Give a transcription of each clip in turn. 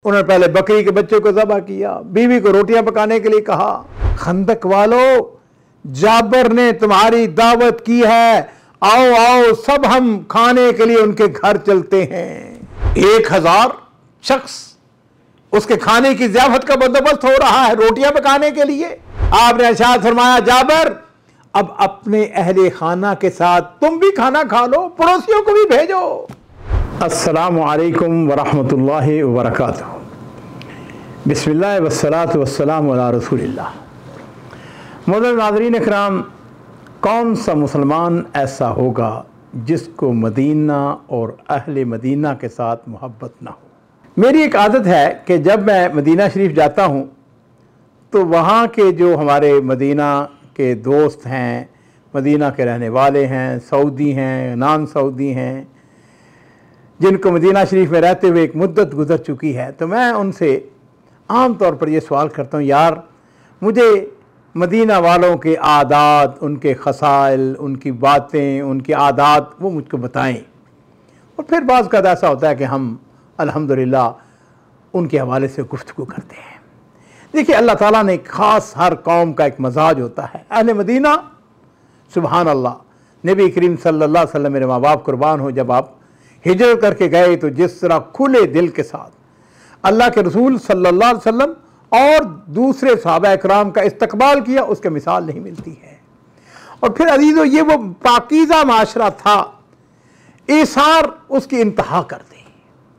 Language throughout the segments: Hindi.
उन्होंने पहले बकरी के बच्चे को ज़बह किया, बीवी को रोटियां पकाने के लिए कहा। खंदक वालों, जाबर ने तुम्हारी दावत की है, आओ आओ सब हम खाने के लिए उनके घर चलते हैं। 1000 शख्स उसके खाने की ज़ियाफत का बंदोबस्त हो रहा है रोटियां पकाने के लिए। आपने इरशाद फरमाया, जाबर अब अपने अहले खाना के साथ तुम भी खाना खा लो, पड़ोसियों को भी भेजो। अस्सलामु अलैकुम वरहमतुल्लाहि वबरकातुहू। बिस्मिल्लाह वस्सलातु वस्सलामु अला रसूलिल्लाह। मोहतरम नाज़रीन इकराम, कौन सा मुसलमान ऐसा होगा जिसको मदीना और अहले मदीना के साथ मोहब्बत ना हो। मेरी एक आदत है कि जब मैं मदीना शरीफ जाता हूँ तो वहाँ के जो हमारे मदीना के दोस्त हैं, मदीना के रहने वाले हैं, सऊदी हैं, नॉन सऊदी हैं, जिनको मदीना शरीफ में रहते हुए एक मुद्दत गुजर चुकी है, तो मैं उनसे आम तौर पर ये सवाल करता हूँ, यार मुझे मदीना वालों के आदात, उनके खसाइल, उनकी बातें, उनके आदात वो मुझको बताएं। और फिर बाज़ का ऐसा होता है कि हम अल्हम्दुलिल्लाह उनके हवाले से गुफ्तगू करते हैं। देखिए, अल्लाह ताला ने ख़ास हर कौम का एक मजाज होता है। अहले मदीना, सुबहान अल्लाह, नबी करीम सल्लल्लाहु अलैहि वसल्लम, मेरे माँ बाप कुर्बान हो, जब आप हिजरत करके गए तो जिस तरह खुले दिल के साथ अल्लाह के रसूल सल्लल्लाहु अलैहि वसल्लम और दूसरे सहाबा इकराम का इस्तकबाल किया, उसके मिसाल नहीं मिलती है। और फिर अजीज़ों, ये वो पाकीज़ा माशरा था, ईसार उसकी इंतहा कर दी,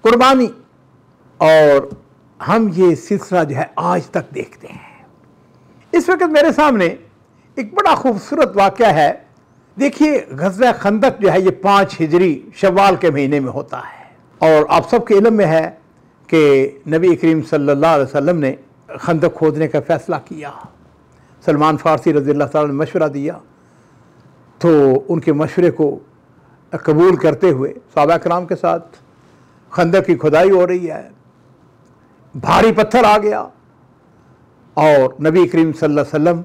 कुर्बानी। और हम ये सिलसिला जो है आज तक देखते हैं। इस वक्त मेरे सामने एक बड़ा खूबसूरत वाक़या है। देखिए, ग़ज़वा खंदक जो है ये 5 हिजरी शव्वाल के महीने में होता है। और आप सबके इल्म में है कि नबी करीम सल्लल्लाहु अलैहि वसल्लम ने खंदक खोदने का फ़ैसला किया। सलमान फ़ारसी रज़ियल्लाहु ताला ने मशवरा दिया, तो उनके मशवरे को कबूल करते हुए सहाबा किराम के साथ खंदक की खुदाई हो रही है। भारी पत्थर आ गया और नबी करीम सल्लल्लाहु अलैहि वसल्लम,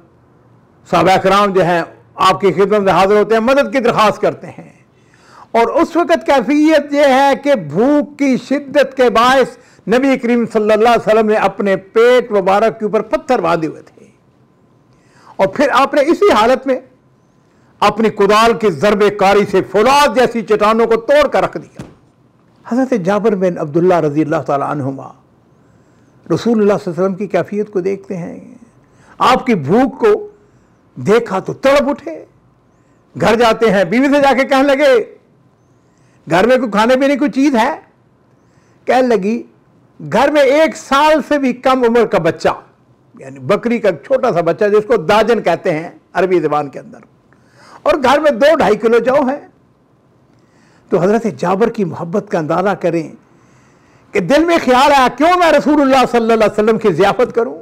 सहाबा किराम जो हैं आपकी खिदमत में हाजिर होते हैं, मदद की दरख्वास्त करते हैं। और उस वक़्त कैफियत यह है कि भूख की शिद्दत के बायस नबी करीम सल्लल्लाहु अलैहि वसल्लम ने अपने पेट मुबारक के ऊपर पत्थर बांधे हुए थे। और फिर आपने इसी हालत में अपनी कुदाल की ज़रबे कारी से फौलाद जैसी चट्टानों को तोड़ कर रख दिया। हज़रत जाबिर बिन अब्दुल्लाह रज़ियल्लाहु ताला अन्हुमा रसूलुल्लाह सल्लल्लाहु अलैहि वसल्लम की कैफियत को देखते हैं। आपकी भूख को देखा तो तड़प उठे, घर जाते हैं, बीवी से जाके कहने लगे, घर में कोई खाने पीने की चीज़ है? कहने लगी, घर में 1 साल से भी कम उम्र का बच्चा, यानी बकरी का छोटा सा बच्चा जिसको दाजन कहते हैं अरबी ज़बान के अंदर, और घर में 2-2.5 किलो जौ है। तो हज़रत जाबिर की मोहब्बत का अंदाज़ा करें कि दिल में ख्याल आया, क्यों मैं रसूलुल्लाह सल्लल्लाहु अलैहि वसल्लम की ज़ियाफ़त करूं।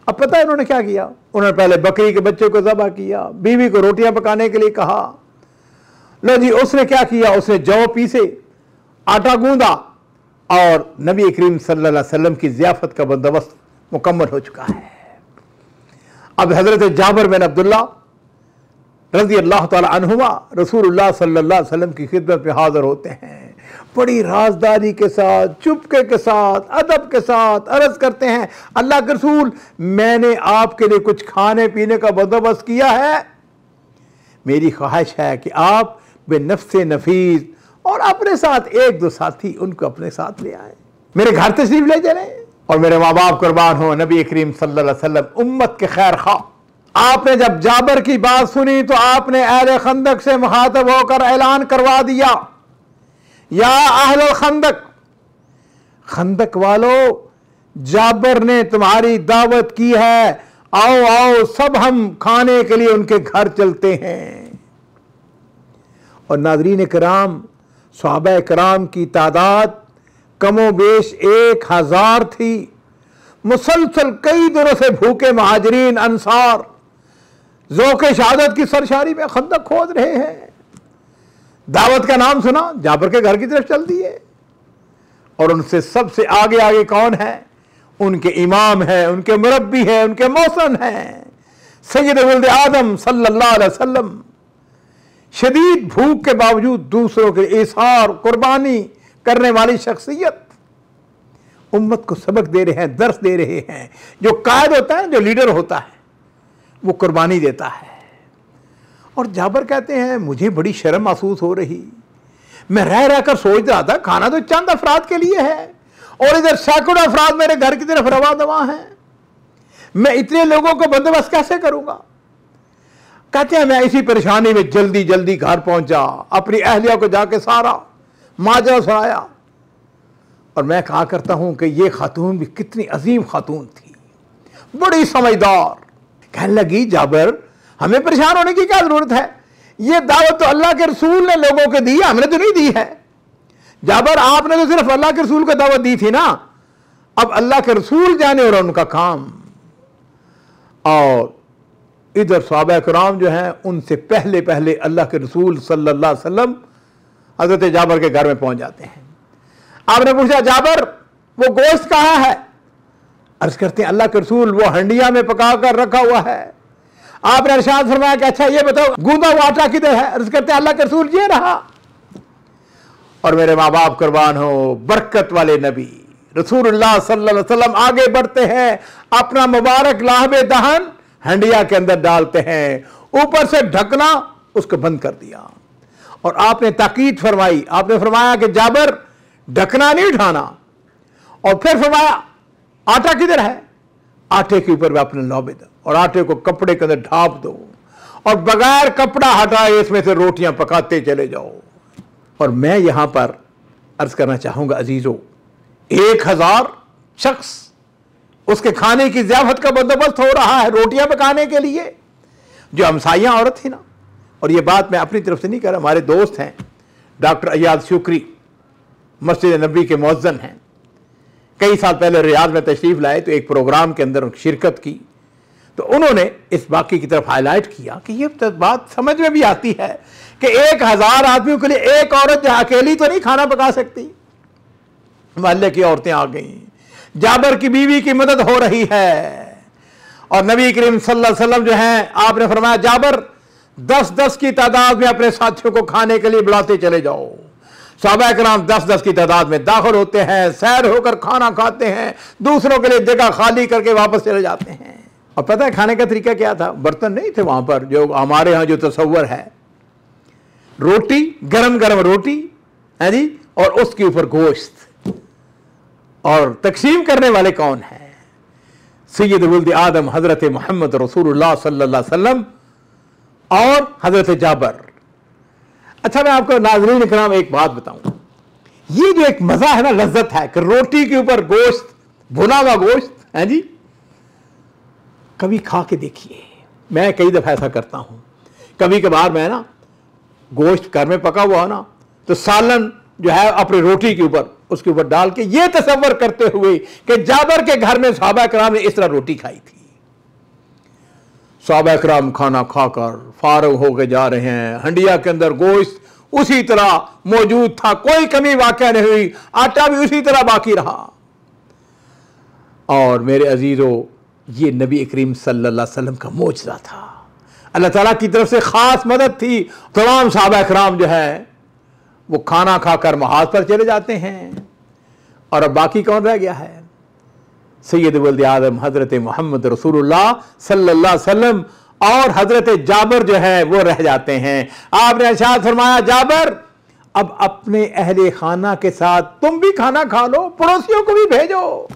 अब पता है उन्होंने क्या किया? उन्होंने पहले बकरी के बच्चे को ज़बह किया, बीवी को रोटियां पकाने के लिए कहा। लो जी, उसने क्या किया? उसने जौ पीसे, आटा गूंदा और नबी करीम सल्लल्लाहु अलैहि वसल्लम की ज़ियाफ़त का बंदोबस्त मुकम्मल हो चुका है। अब हज़रत जाबिर बिन अब्दुल्लाह रज़ियल्लाहु ताला अन्हुमा रसूलुल्लाह सल्लल्लाहु अलैहि वसल्लम की खिदमत में हाज़िर होते हैं। बड़ी राजदारी के साथ, चुपके के साथ, अदब के साथ अर्ज़ करते हैं, अल्लाह के रसूल, मैंने आपके लिए कुछ खाने पीने का बंदोबस्त किया है। मेरी ख्वाहिश है कि आप बेनफ्से नफीस और अपने साथ 1-2 साथी उनको अपने साथ ले आए, मेरे घर तशरीफ ले चलें। और मेरे माँ बाप कुर्बान हो, नबी करीम सल्लल्लाहु अलैहि वसल्लम उम्मत के खैर खा। आपने जब जाबिर की बात सुनी तो आपने अहले खंदक से मुखातब होकर ऐलान करवा दिया, या अहले खंदक, खंदक वालों, जाबिर ने तुम्हारी दावत की है, आओ आओ सब हम खाने के लिए उनके घर चलते हैं। और नाज़रीन किराम, सहाबा किराम की तादाद कमोबेश 1000 थी। मुसलसल कई दिनों से भूखे महाजरीन अंसार ज़ौक़े शहादत की सरशारी में खंदक खोद रहे हैं। दावत का नाम सुना, जाबिर के घर की तरफ चल दिए। और उनसे सबसे आगे आगे कौन है? उनके इमाम है, उनके मुरब्बी है, उनके मौसन हैं, सैयद वल्द आदम सल्लल्लाहु अलैहि वसल्लम। शदीद भूख के बावजूद दूसरों के ईसार कुर्बानी करने वाली शख्सियत। उम्मत को सबक दे रहे हैं, दर्स दे रहे हैं। जो कायद होता है, जो लीडर होता है, वो कुर्बानी देता है। और जाबर कहते हैं मुझे बड़ी शर्म महसूस हो रही, मैं रह रहकर सोच रहा था खाना तो चंद अफराद के लिए है और इधर सैकड़ों अफराद मेरे घर की तरफ रवा दवा हैं, मैं इतने लोगों को बंदोबस्त कैसे करूंगा। कहते हैं मैं इसी परेशानी में जल्दी जल्दी घर पहुंचा, अपनी अहलिया को जाके सारा माजरा सुनाया। और मैं कहा करता हूं कि ये खातून भी कितनी अजीम खातून थी, बड़ी समझदार। कहने लगी जाबर हमें परेशान होने की क्या जरूरत है, ये दावत तो अल्लाह के रसूल ने लोगों को दी है, हमने तो नहीं दी है। जाबर आपने तो सिर्फ अल्लाह के रसूल को दावत दी थी ना, अब अल्लाह के रसूल जाने और उनका काम। और इधर सहाबा किराम जो हैं उनसे पहले पहले अल्लाह के रसूल सल्लल्लाहु अलैहि वसल्लम हजरत जाबर के घर में पहुंच जाते हैं। आपने पूछा जाबर वो गोश्त कहाँ है? अर्ज करते हैं अल्लाह के रसूल वो हंडिया में पका कर रखा हुआ है। आपने इरशाद फरमाया कि अच्छा ये बताओ गूंदा हुआ आटा किधर है? अर्ज करते हैं अल्लाह के रसूल ये रहा। और मेरे माँ बाप कुर्बान हो, बरकत वाले नबी रसूलुल्लाह सल्लल्लाहु अलैहि वसल्लम आगे बढ़ते हैं, अपना मुबारक लाहबे दहन हंडिया के अंदर डालते हैं, ऊपर से ढकना उसको बंद कर दिया। और आपने ताकीद फरमाई, आपने फरमाया कि जाबर ढकना नहीं उठाना। और फिर फरमाया आटा किधर है? आटे के ऊपर आपने लौबे दो और आटे को कपड़े के अंदर ढाप दो और बगैर कपड़ा हटाए इसमें से रोटियां पकाते चले जाओ। और मैं यहां पर अर्ज करना चाहूंगा अजीजों, 1000 शख्स उसके खाने की ज़ियाफत का बंदोबस्त हो रहा है रोटियां पकाने के लिए। जो हमसाइयां औरत थी ना, और ये बात मैं अपनी तरफ से नहीं कर रहा, हमारे दोस्त हैं डॉक्टर अयाद शुक्री, मस्जिद नबी के मुअज्जिन हैं, कई साल पहले रियाद में तशरीफ लाए तो एक प्रोग्राम के अंदर शिरकत की, तो उन्होंने इस वाक़े की तरफ हाईलाइट किया कि ये बात समझ में भी आती है कि 1000 आदमियों के लिए एक औरत जो अकेली तो नहीं खाना पका सकती। मोहल्ले की औरतें आ गई, जाबर की बीवी की मदद हो रही है। और नबी करीम सल्लल्लाहु अलैहि वसल्लम जो हैं आपने फरमाया जाबर 10-10 की तादाद में अपने साथियों को खाने के लिए बुलाते चले जाओ। सहाबा किराम 10-10 की तादाद में दाखिल होते हैं, सैर होकर खाना खाते हैं, दूसरों के लिए जगह खाली करके वापस चले जाते हैं। और पता है खाने का तरीका क्या था? बर्तन नहीं थे वहां पर जो हमारे यहाँ जो तस्वर है, रोटी गरम गरम रोटी है जी, और उसके ऊपर गोश्त। और तकसीम करने वाले कौन है? सैयद वुल्द आदम हजरत मोहम्मद रसूलुल्लाह सल्लल्लाहु अलैहि वसल्लम और हजरत जाबर। अच्छा मैं आपको नाज़रीन इकराम एक बात बताऊं, ये जो एक मजा है ना, लज्जत है कि रोटी के ऊपर गोश्त, भुना हुआ गोश्त है जी, कभी खा के देखिए। मैं कई दफा ऐसा करता हूं, कभी कभार मैं ना गोश्त घर में पका हुआ ना तो सालन जो है अपनी रोटी के ऊपर उसके ऊपर डाल के ये तसव्वुर करते हुए कि जाबर के घर में सहाबा किराम ने इस तरह रोटी खाई थी। सहाबा किराम खाना खाकर फारग होकर जा रहे हैं, हंडिया के अंदर गोश्त उसी तरह मौजूद था, कोई कमी वाक़या नहीं हुई, आटा भी उसी तरह बाकी रहा। और मेरे अजीजों, ये नबी करीम सल्लल्लाहु अलैहि वसल्लम का मोजज़ा था, अल्लाह ताला की तरफ से खास मदद थी। तमाम सहाबा किराम जो है वो खाना खाकर महाज पर चले जाते हैं। और अब बाकी कौन रह गया है? सैयद वल्द आदम हजरत मोहम्मद रसूलुल्लाह सल्लल्लाहु अलैहि वसल्लम और हजरत जाबर जो है वो रह जाते हैं। आपने इरशाद फरमाया जाबर अब अपने अहले खाना के साथ तुम भी खाना खा लो, पड़ोसियों को भी भेजो।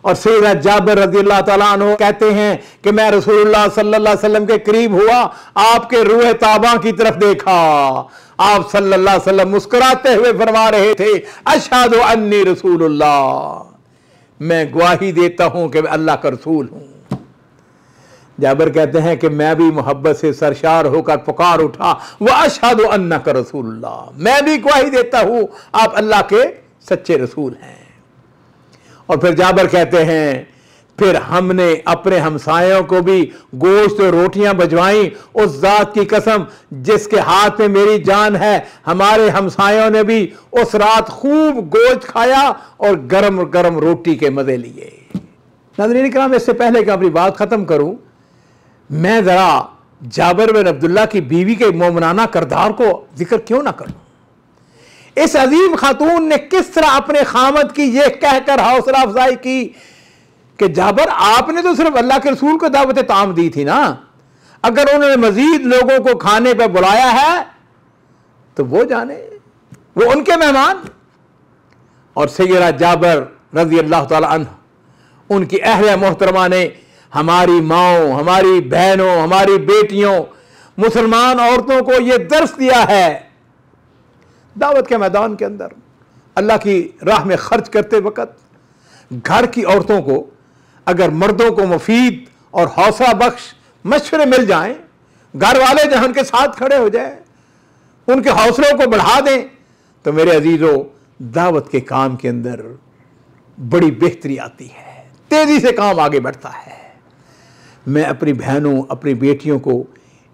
और सैयद जाबर रज़ियल्लाहु ताला अन्हु कहते हैं कि मैं रसूलुल्लाह सल्लल्लाहु अलैहि वसल्लम के करीब हुआ, आपके रूह ताबा की तरफ देखा, आप सल्लल्लाहु अलैहि वसल्लम मुस्कुराते हुए फरमा रहे थे अशहदु अन्नी रसूलुल्लाह, मैं गवाही देता हूं कि मैं अल्लाह का रसूल हूं। जाबर कहते हैं कि मैं भी मोहब्बत से सरशार होकर पुकार उठा वह अशहदु अन्नका रसूलुल्लाह, मैं भी गवाही देता हूं आप अल्लाह के सच्चे रसूल हैं। और फिर जाबर कहते हैं फिर हमने अपने हमसायों को भी गोश्त और रोटियां भिजवाई, उस जात की कसम जिसके हाथ में मेरी जान है, हमारे हमसायों ने भी उस रात खूब गोश्त खाया और गरम गरम रोटी के मजे लिए। नाज़रीन किराम, इससे पहले कि अपनी बात खत्म करूं, मैं जरा जाबर बिन अब्दुल्ला की बीवी के मोमनाना किरदार को जिक्र क्यों ना करूं। इस अजीम खातून ने किस तरह अपने खामद की यह कहकर हौसला अफजाई की कि जाबर, आपने तो सिर्फ अल्लाह के रसूल को दावत ताम दी थी ना, अगर उन्होंने मजीद लोगों को खाने पर बुलाया है तो वो जाने, वो उनके मेहमान। और सैयदा जाबर रज़ी अल्लाह ताला अन्हा, उनकी अहले मोहतरमा ने हमारी माओं, हमारी बहनों, हमारी बेटियों, मुसलमान औरतों को यह दर्स दिया है, दावत के मैदान के अंदर अल्लाह की राह में खर्च करते वक्त घर की औरतों को अगर मर्दों को मुफीद और हौसला बख्श मशवरे मिल जाएं, घर वाले जहां उनके साथ खड़े हो जाएं, उनके हौसलों को बढ़ा दें, तो मेरे अजीजों दावत के काम के अंदर बड़ी बेहतरी आती है, तेजी से काम आगे बढ़ता है। मैं अपनी बहनों, अपनी बेटियों को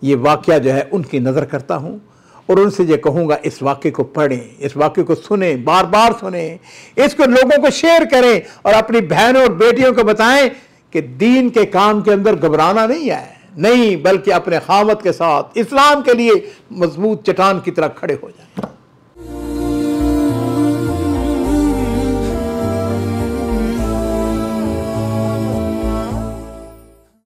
ये वाक़या जो है उनकी नज़र करता हूँ और उनसे ये कहूँगा, इस वाक़े को पढ़ें, इस वाक़े को सुने, बार बार सुने, इसको लोगों को शेयर करें और अपनी बहनों और बेटियों को बताएं कि दीन के काम के अंदर घबराना नहीं है, नहीं, बल्कि अपने खामत के साथ इस्लाम के लिए मजबूत चट्टान की तरह खड़े हो जाएं।